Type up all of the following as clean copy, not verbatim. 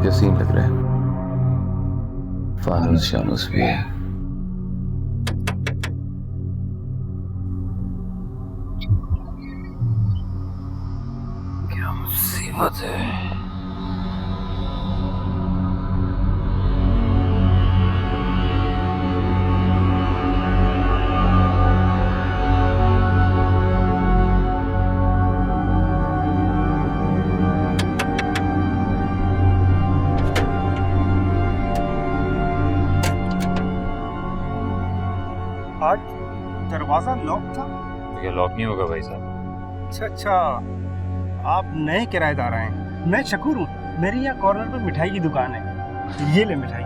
के सीन लग रहे हैं। फानूस शानूस भी है। क्या मुसीबत है। आज दरवाजा लॉक था। ये लॉक नहीं होगा भाई साहब। अच्छा, आप नए किराएदार आए हैं। मैं शकूर हूँ। मेरी यहाँ कॉर्नर पे मिठाई की दुकान है। ये ले मिठाई।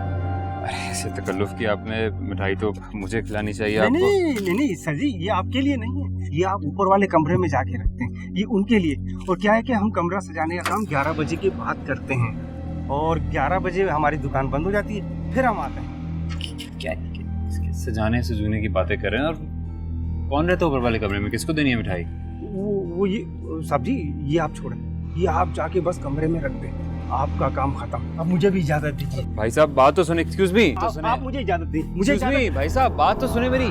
ऐसे तकल्लुफ की आपने मिठाई तो मुझे खिलानी चाहिए आपको। नहीं सर जी, ये आपके लिए नहीं है। ये आप ऊपर वाले कमरे में जाके रखते हैं। ये उनके लिए। और क्या है कि हम कमरा सजाने का काम 11 बजे के बाद करते हैं और 11 बजे हमारी दुकान बंद हो जाती है, फिर हम आते हैं। क्या सजाने सजूने की बातें कर रहे हैं? और कौन रहता है ऊपर वाले कमरे में? किसको देनी है मिठाई? वो ये साहब जी, ये आप छोड़ें। ये आप जाके बस कमरे में रख दें। आपका काम खत्म। अब मुझे भी इजाजत दीजिए। भाई साहब बात तो सुने। Excuse me. आप मुझे इजाजत दें। मुझे इजाजत। भाई साहब बात तो सुने मेरी।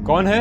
कौन है?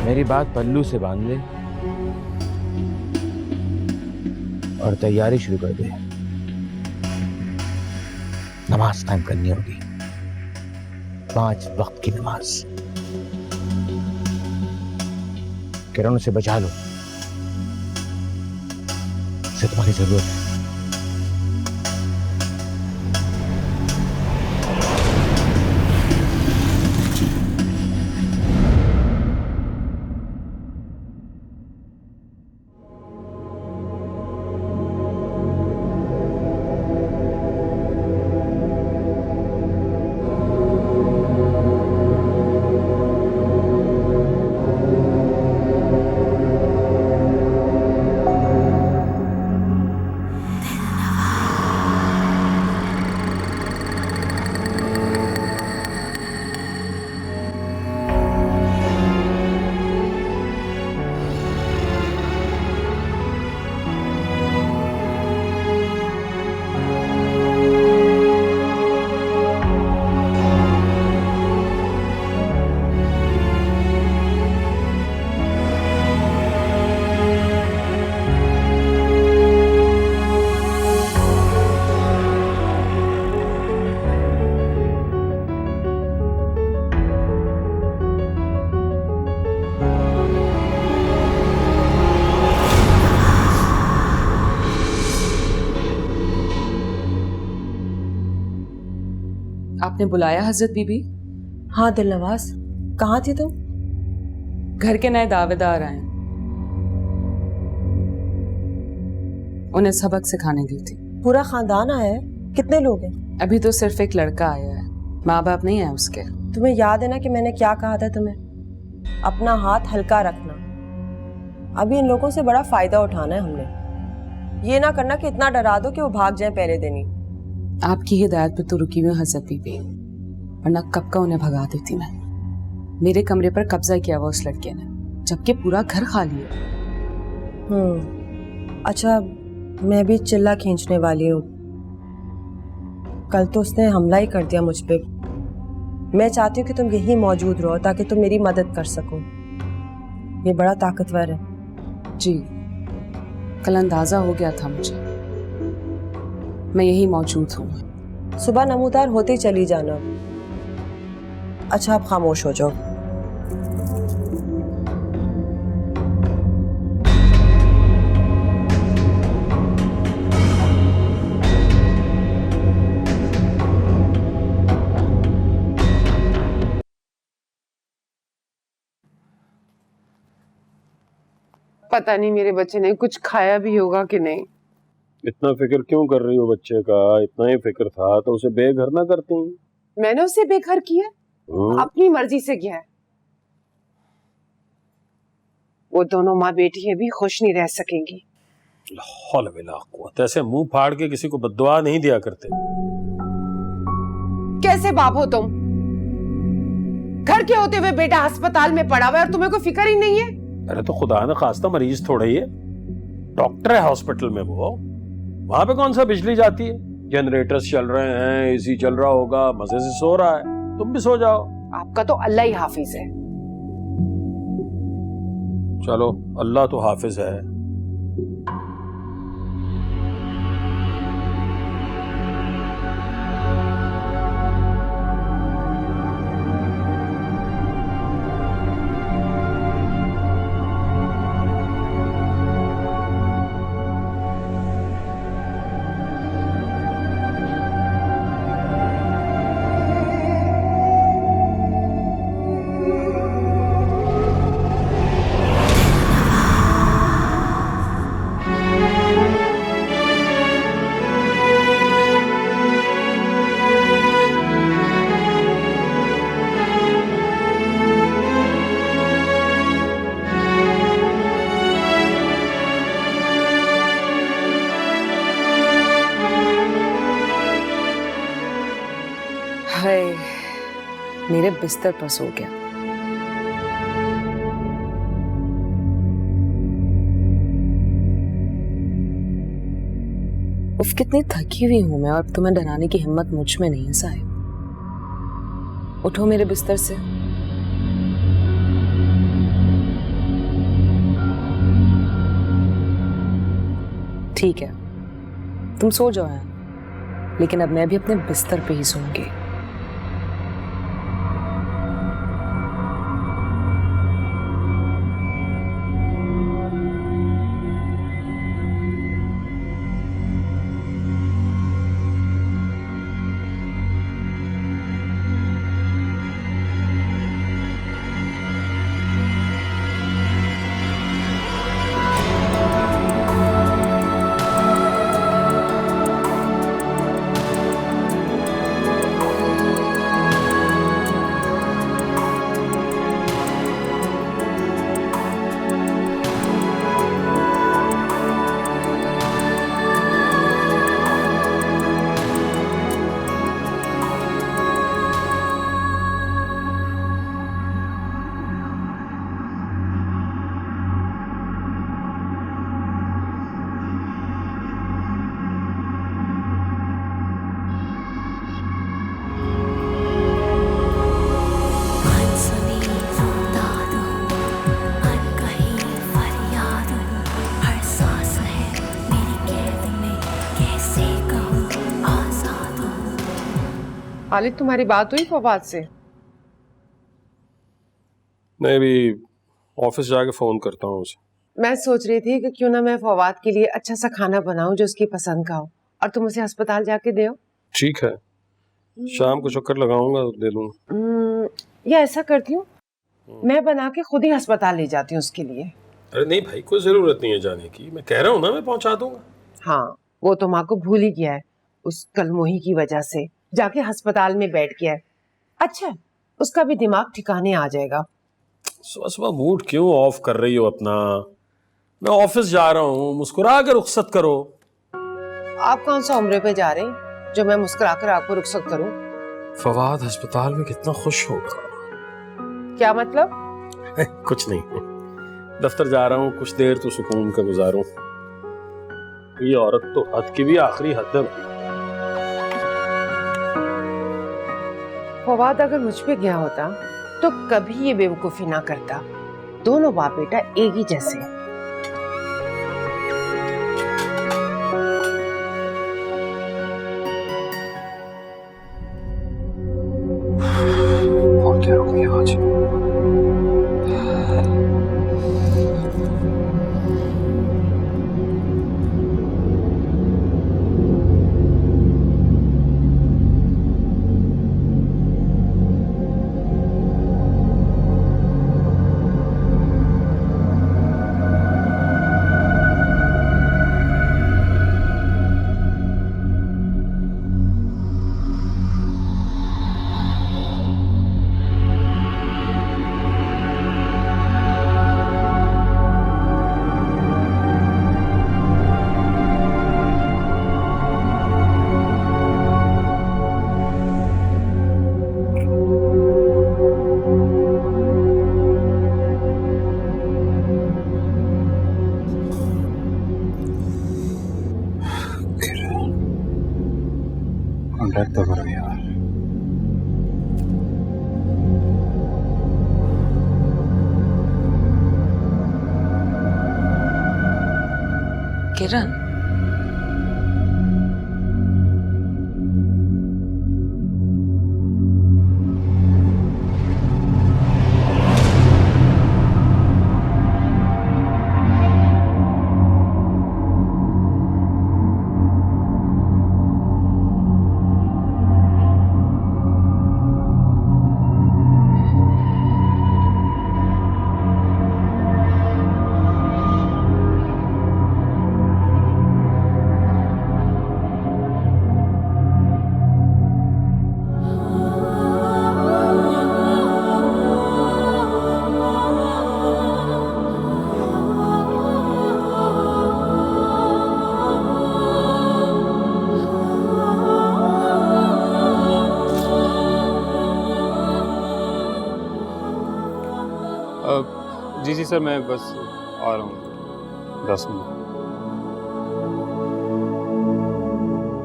मेरी बात पल्लू से बांध ले और तैयारी शुरू कर दे। नमाज टाइम करनी होगी, 5 वक्त की नमाज। किरण से बचा लो, उसे तुम्हारी जरूरत है। आपने बुलाया हजरत बीबी? हाँ दिलनवाज, कहाँ थी तुम? घर के नए दावेदार आए, उन्हें सबक सिखाने गई थी। पूरा खानदान आया है? कितने लोग हैं? अभी तो सिर्फ एक लड़का आया है, माँ बाप नहीं है उसके। तुम्हें याद है ना कि मैंने क्या कहा था तुम्हें? अपना हाथ हल्का रखना। अभी इन लोगों से बड़ा फायदा उठाना है हमने। ये ना करना कि इतना डरा दो कि वो भाग जाएं पहले दिन ही। आपकी हिदायत पे तो रुकी हुई हजरत बीबी, वरना कब का उन्हें भगा देती मैं। मेरे कमरे पर कब्जा किया हुआ उस लड़के ने, जबकि पूरा घर खाली है। अच्छा, मैं भी चिल्ला खींचने वाली हूँ। कल तो उसने हमला ही कर दिया मुझ पे। मैं चाहती हूँ कि तुम यहीं मौजूद रहो ताकि तुम मेरी मदद कर सको। ये बड़ा ताकतवर है। जी, कल अंदाजा हो गया था मुझे, मैं यही मौजूद हूँ। सुबह नमूदार होते ही चली जाना। अच्छा, आप खामोश हो जाओ। पता नहीं मेरे बच्चे ने कुछ खाया भी होगा कि नहीं। इतना फिक्र क्यों कर रही हो बच्चे का? इतना ही फिक्र था तो उसे बेघर ना करती। मैंने उसे बेघर किया? अपनी मर्जी से किया है। वो दोनों माँ बेटी अभी खुश नहीं रह सकेंगी। हौल बिला कुव्वत, ऐसे मुंह फाड़ के किसी को बद्दुआ नहीं दिया करते। कैसे बाप हो तुम? घर के होते हुए बेटा अस्पताल में पड़ा हुआ है और तुम्हें कोई फिक्र ही नहीं है। अरे तो खुदा न खास्ता मरीज थोड़ा ही है, डॉक्टर है हॉस्पिटल में। वो वहां पे कौन सा बिजली जाती है? जनरेटर्स चल रहे हैं, एसी चल रहा होगा, मजे से सो रहा है। तुम भी सो जाओ। आपका तो अल्लाह ही हाफिज है। चलो, अल्लाह तो हाफिज है। हाय, मेरे बिस्तर पर सो गया। उफ, कितनी थकी हुई हूं मैं, और तुम्हें डराने की हिम्मत मुझ में नहीं है साहिब। उठो मेरे बिस्तर से। ठीक है, तुम सो जाओ यार, लेकिन अब मैं भी अपने बिस्तर पे ही सोऊंगी। खालिद, तुम्हारी बात हुई फवाद से? मैं भी ऑफिस जाके फोन करता हूँ उसे। मैं सोच रही थी कि क्यों ना मैं फवाद के लिए अच्छा सा खाना बनाऊं जो उसकी पसंद का हो, और तुम उसे अस्पताल जाके दे आओ। ठीक है, शाम को चक्कर लगाऊंगा तो दे दूंगा। या ऐसा करती हूँ, मैं बना के खुद ही अस्पताल ले जाती हूँ उसके लिए। अरे नहीं भाई, कोई जरूरत नहीं है जाने की, मैं कह रहा हूँ ना, मैं पहुंचा दूंगा। हाँ, वो तो माँ को भूल ही गया है, उस कलमोही की वजह से जाके अस्पताल में बैठ गया है। अच्छा, उसका भी दिमाग ठिकाने आ जाएगा। सुबह सुबह मूड क्यों ऑफ कर रही हो अपना? मैं ऑफिस जा रहा हूँ, मुस्कुरा कर रुखसत करो। आप कौन सा उम्र पे जा रहे हैं जो मैं मुस्कुरा कर आपको रुखसत करूं? फवाद अस्पताल में कितना खुश होगा। क्या मतलब? कुछ नहीं, दफ्तर जा रहा हूँ, कुछ देर तो सुकून का गुजारूं। ये औरत तो हद की भी आखिरी हद है। फवाद अगर मुझ पे गया होता तो कभी ये बेवकूफी ना करता। दोनों बाप बेटा एक ही जैसे। और क्या हो गया आज? कॉन्ट्रैक्ट तो करो यार। किरण, जी सर, मैं बस आ रहा हूँ 10 मिनट।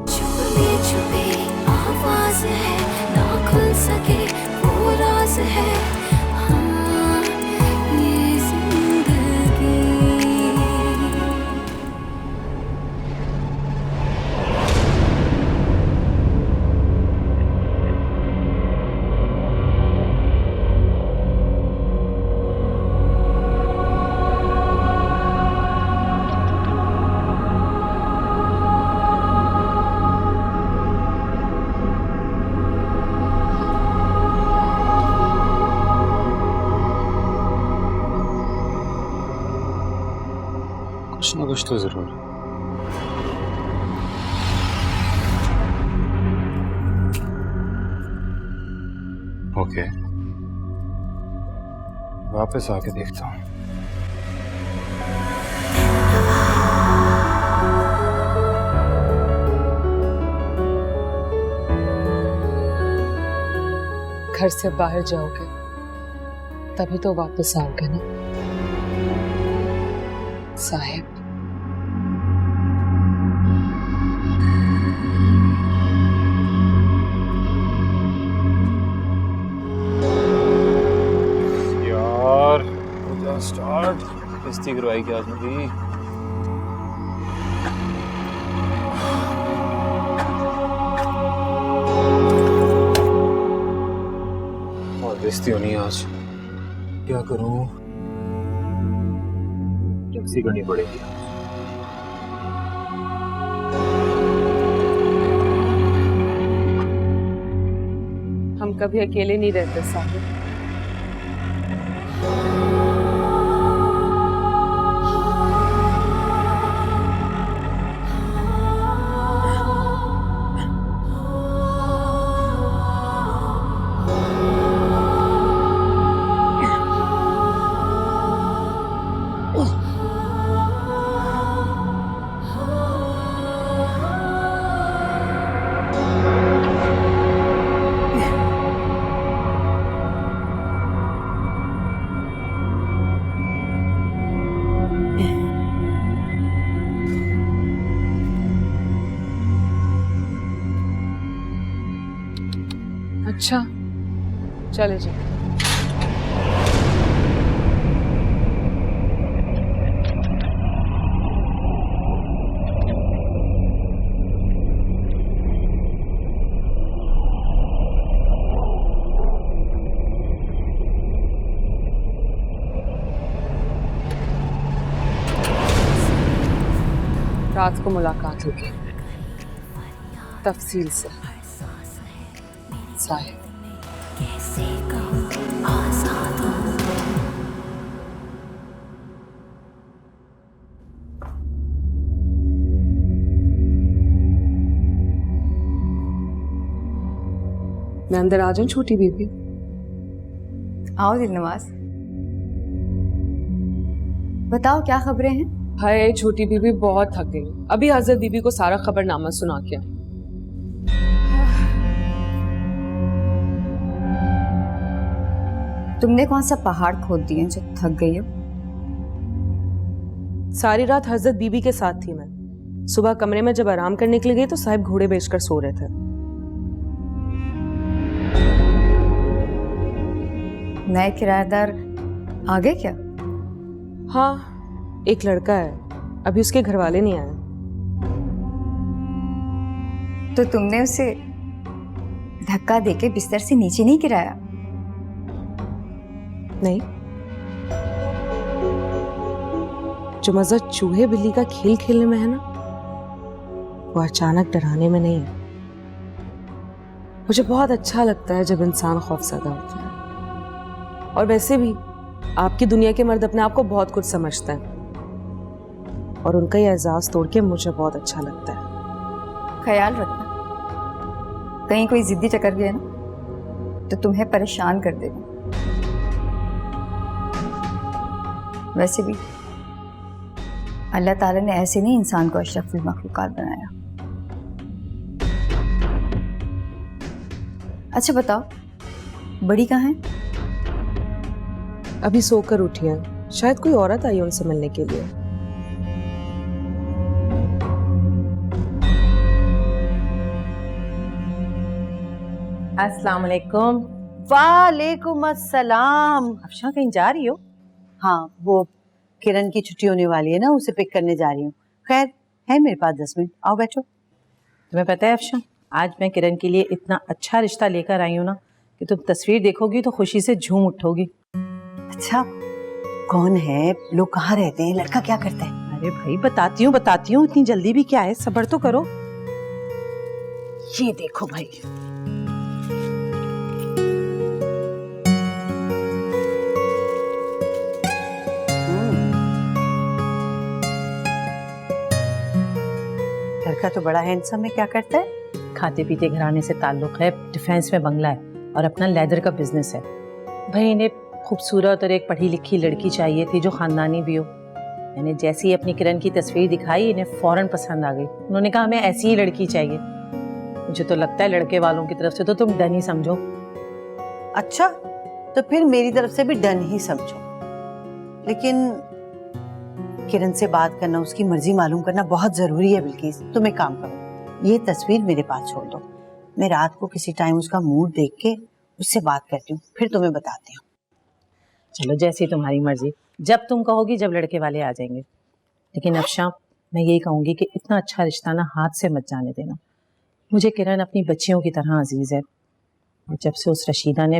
छुपी छुपी आवाज है, ना खुल सके वो राज है। हाँ, ये जिंदगी। कुछ ना कुछ तो जरूर है। ओके, वापस आके देखता हूँ। घर से बाहर जाओगे तभी तो वापस आओगे ना साहिब। यार स्टार्ट किस्ती करवाई क्या आपने? और बेइज्जती होनी है आज। क्या करूं? टैक्सी करनी पड़ेगी। कभी अकेले नहीं रहते साहिब। अच्छा चले जाओ। रात को मुलाकात होगी तफसील से साहिब। कैसे कहूँ आज़ाद हूँ। मैं अंदर आ जाऊं छोटी बीबी? आओ दिलनवाज, बताओ क्या खबरें हैं? हाय छोटी बीबी बहुत थक गई, अभी हजरत बीबी को सारा खबरनामा सुना के आई। तुमने कौन सा पहाड़ खोद दिए जो थक गई हो? सारी रात हजरत बीबी के साथ थी मैं। सुबह कमरे में जब आराम करने के लिए गई तो साहिब घोड़े बेचकर सो रहे थे। नए किराएदार आ गए क्या? हाँ, एक लड़का है, अभी उसके घर वाले नहीं आए। तो तुमने उसे धक्का देके बिस्तर से नीचे नहीं गिराया? नहीं, जो मजा चूहे बिल्ली का खेल खेलने में है ना, वो अचानक डराने में नहीं है। मुझे बहुत अच्छा लगता है जब इंसान खौफजदा होता है। और वैसे भी आपकी दुनिया के मर्द अपने आप को बहुत कुछ समझते हैं और उनका ये एहसास तोड़ के मुझे बहुत अच्छा लगता है। ख्याल रखना, कहीं कोई जिद्दी टकर गया ना तो तुम्हें परेशान कर देगा। वैसे भी अल्लाह ताला ने ऐसे नहीं इंसान को अशरफुल मखलूकात बनाया। अच्छा बताओ, बड़ी कहाँ है? अभी सोकर उठी है, शायद कोई औरत आई उनसे मिलने के लिए। अस्सलाम वालेकुम। वालेकुम अस्सलाम। अफशा कहीं जा रही हो? हाँ, वो किरण की छुट्टी होने वाली है ना, उसे पिक करने जा रही हूँ। खैर है मेरे पास 10 मिनट, आओ बैठो। तुम्हें पता है अफशा, आज मैं किरण के लिए इतना अच्छा रिश्ता लेकर आई हूँ ना कि तुम तस्वीर देखोगी तो खुशी से झूम उठोगी। अच्छा, कौन है, लोग कहाँ रहते हैं, लड़का क्या करता है? अरे भाई बताती हूँ, इतनी जल्दी भी क्या है, सब्र तो करो। ये देखो भाई, लड़का तो बड़ा हैंडसम है। क्या करता है? खाते पीते घराने से ताल्लुक है, डिफेंस में बंगला है और अपना लेदर का बिजनेस है। भाई इन्हें खूबसूरत और एक पढ़ी लिखी लड़की चाहिए थी जो खानदानी भी हो। मैंने जैसे ही अपनी किरण की तस्वीर दिखाई, इन्हें फौरन पसंद आ गई। उन्होंने कहा हमें ऐसी ही लड़की चाहिए। मुझे तो लगता है लड़के वालों की तरफ से तो तुम डन ही समझो। अच्छा, तो फिर मेरी तरफ से भी डन ही समझो। लेकिन किरण से बात करना, उसकी मर्जी मालूम करना बहुत जरूरी है। बिल्किस, तुम एक काम करो, ये तस्वीर मेरे पास छोड़ दो। मैं रात को किसी टाइम उसका मूड देख के उससे बात करती हूँ, फिर तुम्हें बताती हूँ। चलो जैसी तुम्हारी मर्जी, जब तुम कहोगी, जब लड़के वाले आ जाएंगे। लेकिन अफशा, मैं यही कहूँगी कि इतना अच्छा रिश्ता ना हाथ से मत जाने देना। मुझे किरण अपनी बच्चियों की तरह अजीज़ है और जब से उस रशीदा ने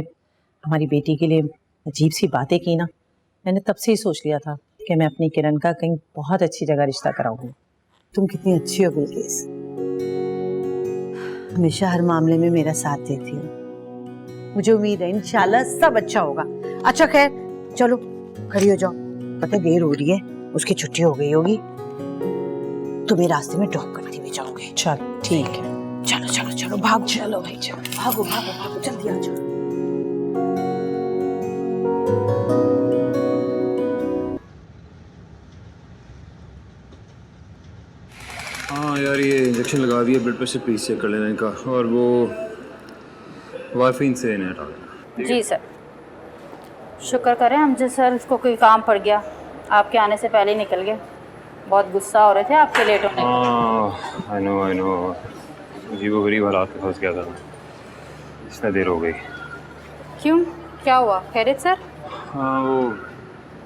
हमारी बेटी के लिए अजीब सी बातें की ना, मैंने तब से ही सोच लिया था कि मैं अपनी किरण का कहीं बहुत अच्छी जगह रिश्ता कराऊंगी। तुम कितनी अच्छी हो बिल्किस, हमेशा हर मामले में मेरा साथ देती हो। मुझे उम्मीद है इंशाल्लाह सब अच्छा होगा। अच्छा खैर चलो खड़ी हो जाओ, पता देर हो रही है, उसकी छुट्टी हो गई होगी, तुम्हें रास्ते में ड्रॉप करती हुई जाओगे। चलो ठीक है, चलो चलो चलो भागो, चलो भाई चलो भागो भागो भागो, जल्दी आ जाओ। हाँ यार, ये इंजेक्शन लगा दिया, ब्लड प्रेशर प्लीज चेक कर लेना इनका, और वो वारफीन से इन्हें हटा देना। जी सर, शुक्र करें हमसे सर, उसको कोई काम पड़ गया, आपके आने से पहले ही निकल गया। बहुत गुस्सा हो रहे थे आपके लेट होने हाँ आई नो, अजीबो गरीब हालात में फंस गया था, इतना देर हो गई। क्यों, क्या हुआ, खैरियत सर? हाँ वो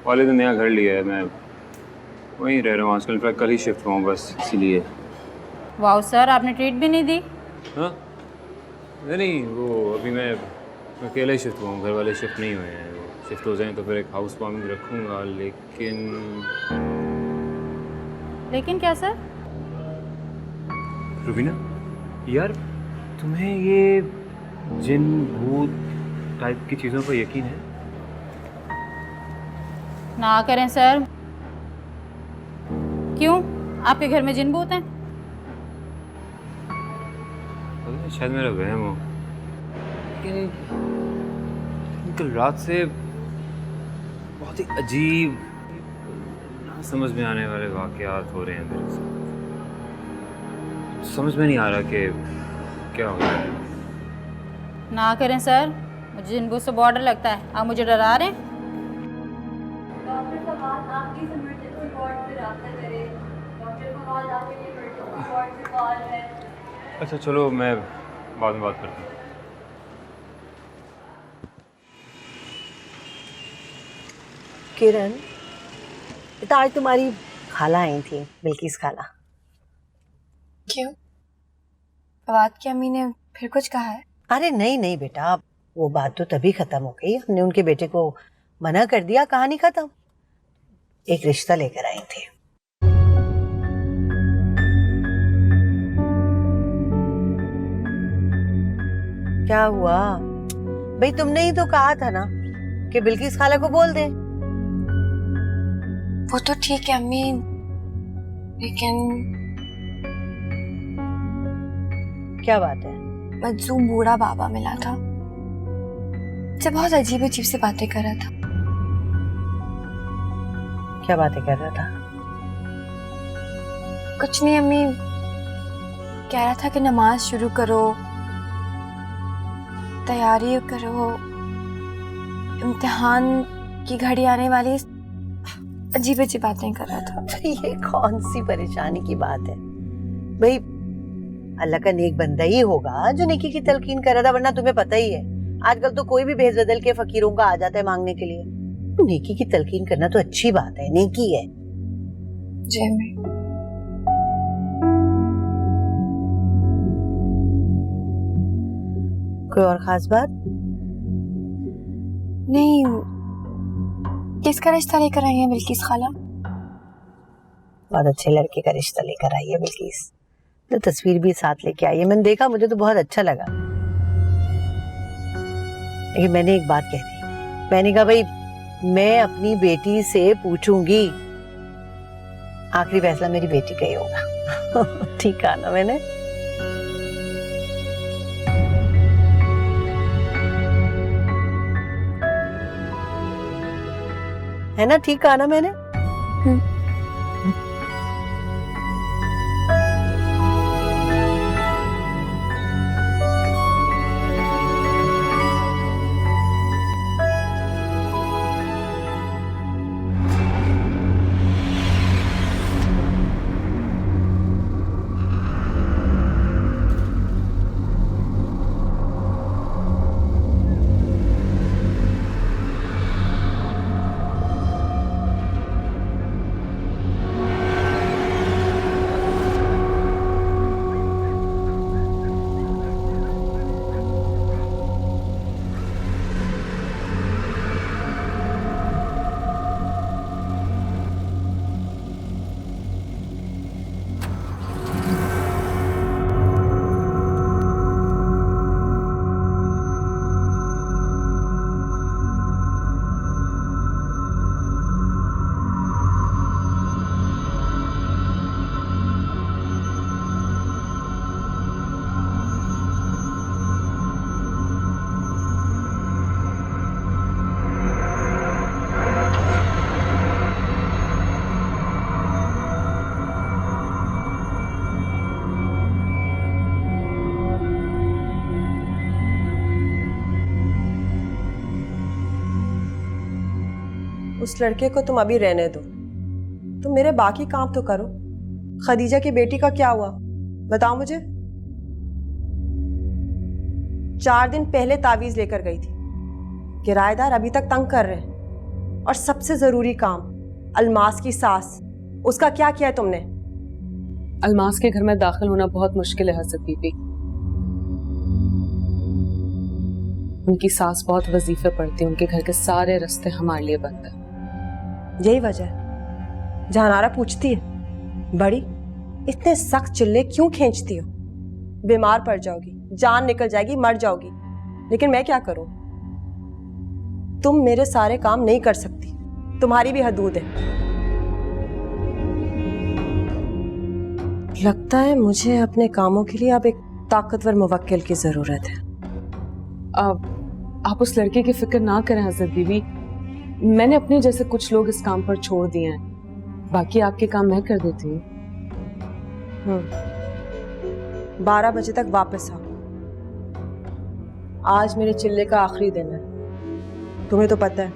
वालिद ने नया घर लिया है, मैं वहीं रह रहा हूँ आजकल, इनफैक्ट कल ही शिफ्ट हुआ हूँ बस इसीलिए। वाह सर, आपने ट्रीट भी नहीं दी? हाँ नहीं, वो अभी मैं अकेले ही शिफ्ट हुआ हूँ, घर वाले शिफ्ट नहीं हुए हैं, वो शिफ्ट हो जाएं तो फिर एक हाउस वार्मिंग रखूँगा, लेकिन क्या सर? रुबीना यार, तुम्हें ये जिन भूत टाइप की चीज़ों पर यकीन है? ना करें सर। क्यों, आपके घर में जिन भूत हैं? शायद मेरा वहम हो, लेकिन कल रात से बहुत ही अजीब, ना समझ में आने वाले वाक़यात हो रहे हैं मेरे साथ। समझ में नहीं आ रहा कि क्या हो रहा है। ना करें सर, मुझे जिन भूत से बहुत डर लगता है, आप मुझे डरा रहे हैं। अच्छा चलो, मैं बाद में बात करता हूँ। किरण, बेटा आज तुम्हारी खाला आई थी, बिल्किस खाला। क्यों, फवाद की अम्मी ने फिर कुछ कहा है? अरे नहीं नहीं बेटा, वो बात तो तभी खत्म हो गई, हमने उनके बेटे को मना कर दिया, कहानी खत्म। एक रिश्ता लेकर आई थे। क्या हुआ भाई, तुमने ही तो कहा था ना कि बिल्किस खाला को बोल दे। वो तो ठीक है अम्मी, लेकिन क्या बात है? मजलूम बूढ़ा बाबा मिला था, मुझसे बहुत अजीब अजीब सी बातें कर रहा था। क्या बातें कर रहा था? कुछ नहीं अम्मी, कह रहा था कि नमाज शुरू करो, तैयारी करो, इम्तिहान की घड़ी आने वाली, अजीब अजीब बातें कर रहा था। ये कौन सी परेशानी की बात है भाई, अल्लाह का नेक बंदा ही होगा जो नेकी की तलकीन कर रहा था, वरना तुम्हें पता ही है आजकल तो कोई भी भेज बदल के फकीरों का आ जाता है मांगने के लिए। नेकी की तलकीन करना तो अच्छी बात है, नेकी है। जी अम्मी। कोई और खास बात? नहीं, किसका रिश्ता लेकर आई है बिल्किस खाला? बहुत अच्छे लड़के का रिश्ता लेकर आई है बिल्किस, तो तस्वीर भी साथ लेके आई है, मैंने देखा, मुझे तो बहुत अच्छा लगा। लेकिन मैंने एक बात कह दी, मैंने कहा भाई मैं अपनी बेटी से पूछूंगी, आखिरी फैसला मेरी बेटी का ही होगा। ठीक है ना? मैंने है ना, ठीक कहा ना मैंने? उस लड़के को तुम अभी रहने दो, तुम मेरे बाकी काम तो करो। खदीजा की बेटी का क्या हुआ बताओ मुझे। 4 दिन पहले तावीज लेकर गई थी, किराएदार अभी तक तंग कर रहे हैं। और सबसे जरूरी काम, अलमास की सास, उसका क्या किया है तुमने? अलमास के घर में दाखिल होना बहुत मुश्किल है हसरत बीबी। उनकी सास बहुत वजीफे पढ़ती है, उनके घर के सारे रास्ते हमारे लिए बंद है। यही वजह है। जहानारा पूछती है, बड़ी इतने सख्त चिल्ले क्यों खींचती हो? बीमार पड़ जाओगी, जान निकल जाएगी, मर जाओगी। लेकिन मैं क्या करूं? तुम मेरे सारे काम नहीं कर सकती, तुम्हारी भी हदूद है। लगता है मुझे अपने कामों के लिए अब एक ताकतवर मुवक्किल की जरूरत है। आप उस लड़के की फिक्र ना करें हजरत बीबी, मैंने अपने जैसे कुछ लोग इस काम पर छोड़ दिए हैं, बाकी आपके काम मैं कर देती हूँ। 12 बजे तक वापस आओ। आज मेरे चिल्ले का आखिरी दिन है। तुम्हें तो पता है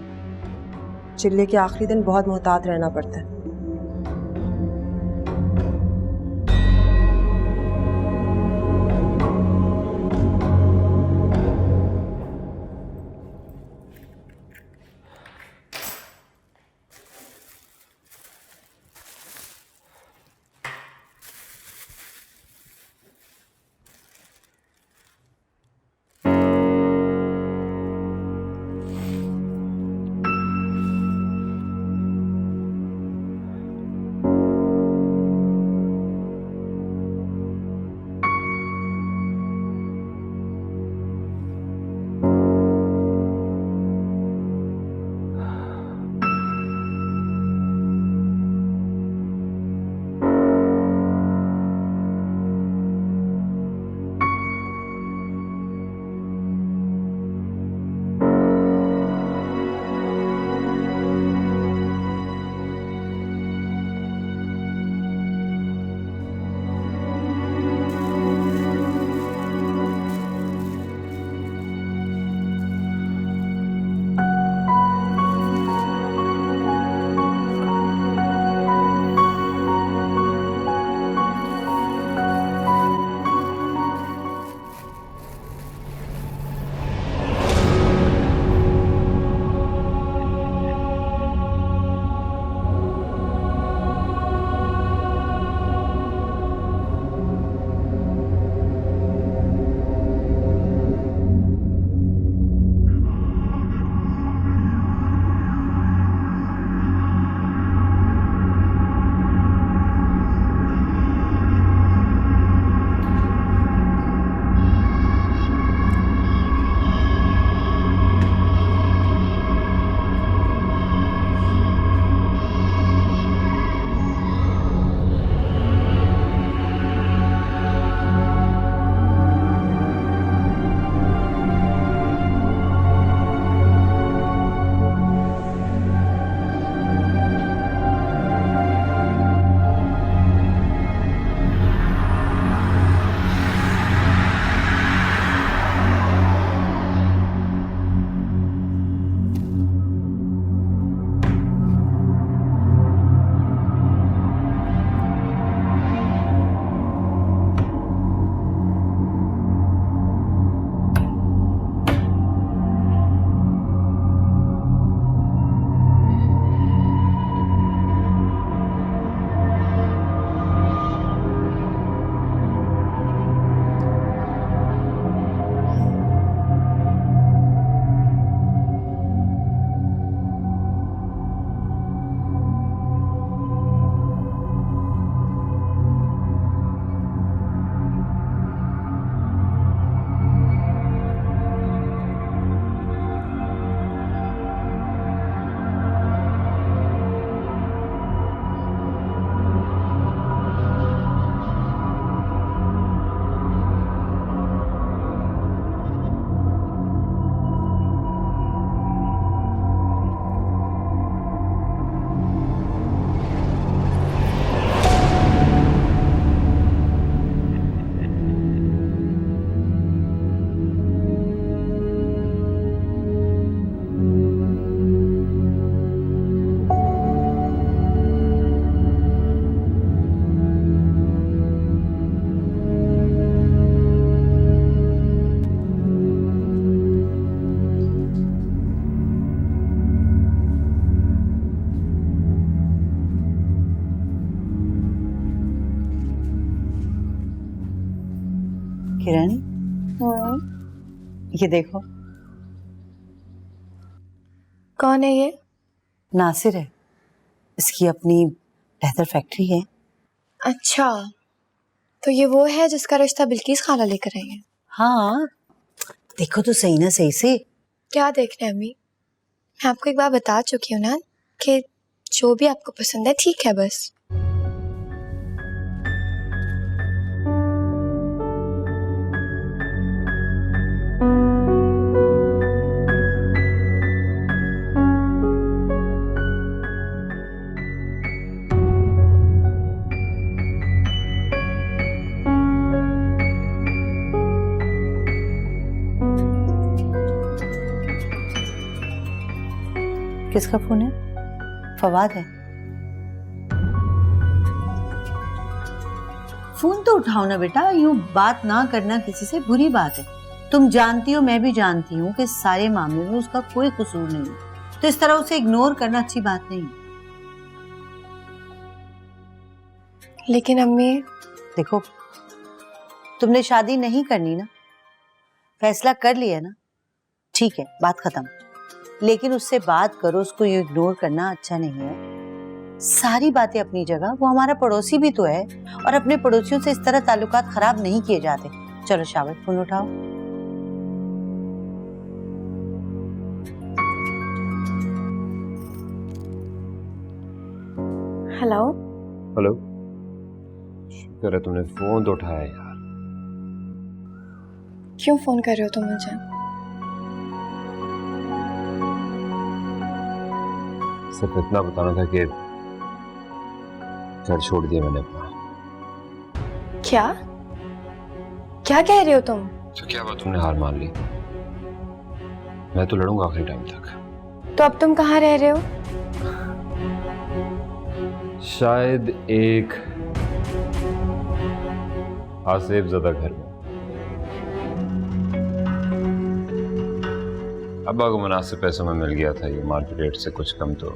चिल्ले के आखिरी दिन बहुत मोहतात रहना पड़ता है। किरण, ये देखो। कौन है ये? नासिर है, इसकी अपनी लेदर फैक्ट्री है। अच्छा, तो ये वो है जिसका रिश्ता बिल्किस खाला लेकर आई है? हाँ, देखो तो सही ना सही से। क्या देख रहे हैं अम्मी? मैं आपको एक बार बता चुकी हूँ ना कि जो भी आपको पसंद है ठीक है बस। किसका फोन है? फवाद है। फोन तो उठाओ ना बेटा, यूं बात ना करना किसी से बुरी बात है। तुम जानती हो, मैं भी जानती हूँ कि सारे मामले में उसका कोई कसूर नहीं है, तो इस तरह उसे इग्नोर करना अच्छी बात नहीं है। लेकिन अम्मी, देखो, तुमने शादी नहीं करनी ना, फैसला कर लिया ना, ठीक है, बात खत्म। लेकिन उससे बात करो, उसको ये इग्नोर करना अच्छा नहीं है। सारी बातें अपनी जगह, वो हमारा पड़ोसी भी तो है, और अपने पड़ोसियों से इस तरह ताल्लुकात खराब नहीं किए जाते। चलो शाबाश, फोन उठाओ। हेलो। हेलो, शुक्र है तुमने फोन तो उठाया यार। क्यों फोन कर रहे हो तुम मुझे? सिर्फ इतना बताना था कि घर छोड़ दिया मैंने अपना। क्या क्या कह रहे हो तुम? तो क्या बात, तुमने हार मान ली? मैं तो लड़ूंगा आखिरी टाइम तक। तो अब तुम कहाँ रह रहे हो? शायद एक आसेफ ज़दा घर में। अब्बा को मुनासिब पैसों में मिल गया था, ये मार्केट रेट से कुछ कम तो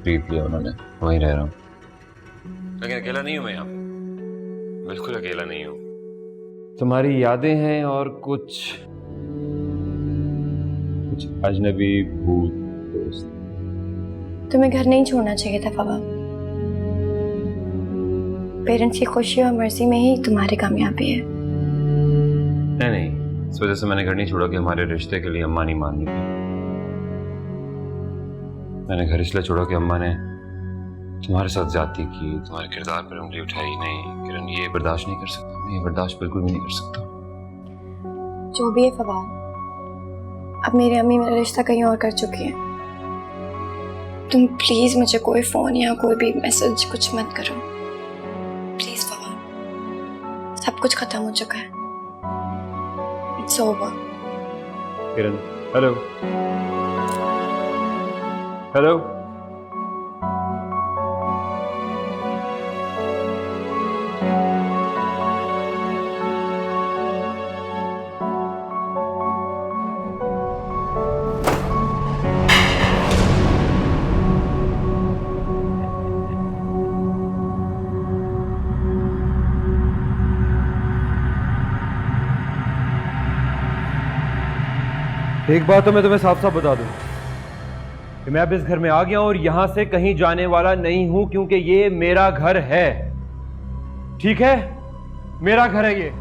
खरीद लिया उन्होंने। वहीं रह रहा हूँ, लेकिन अकेला नहीं हूँ मैं यहाँ पे, बिल्कुल अकेला नहीं हूँ। तुम्हारी यादें हैं और कुछ अजनबी भूत दोस्त। तुम्हें घर नहीं छोड़ना चाहिए था फवाद। पेरेंट्स की खुशी और मर्जी में ही तुम्हारी कामयाबी है। नहीं, इस वजह से मैंने घर नहीं छोड़ा कि हमारे रिश्ते के लिए अम्मा नहीं मान रही थी। मैंने घर इसलिए छोड़ा कि अम्मा ने तुम्हारे साथ ज्यादती की, तुम्हारे किरदार पर उंगली उठाई। नहीं किरण, ये बर्दाश्त नहीं कर सकता, मैं ये बर्दाश्त बिल्कुल भी नहीं कर सकता। जो भी है फवाद, अब मेरी अम्मी मेरा रिश्ता कहीं और कर चुकी है। तुम प्लीज मुझे कोई फोन या कोई भी मैसेज कुछ मत करो प्लीज फवाद। सब कुछ खत्म हो चुका है। It's over. Kiran, hello hello. एक बात तो मैं तुम्हें साफ साफ बता दूं कि मैं अब इस घर में आ गया हूं और यहां से कहीं जाने वाला नहीं हूं, क्योंकि ये मेरा घर है। ठीक है, मेरा घर है ये।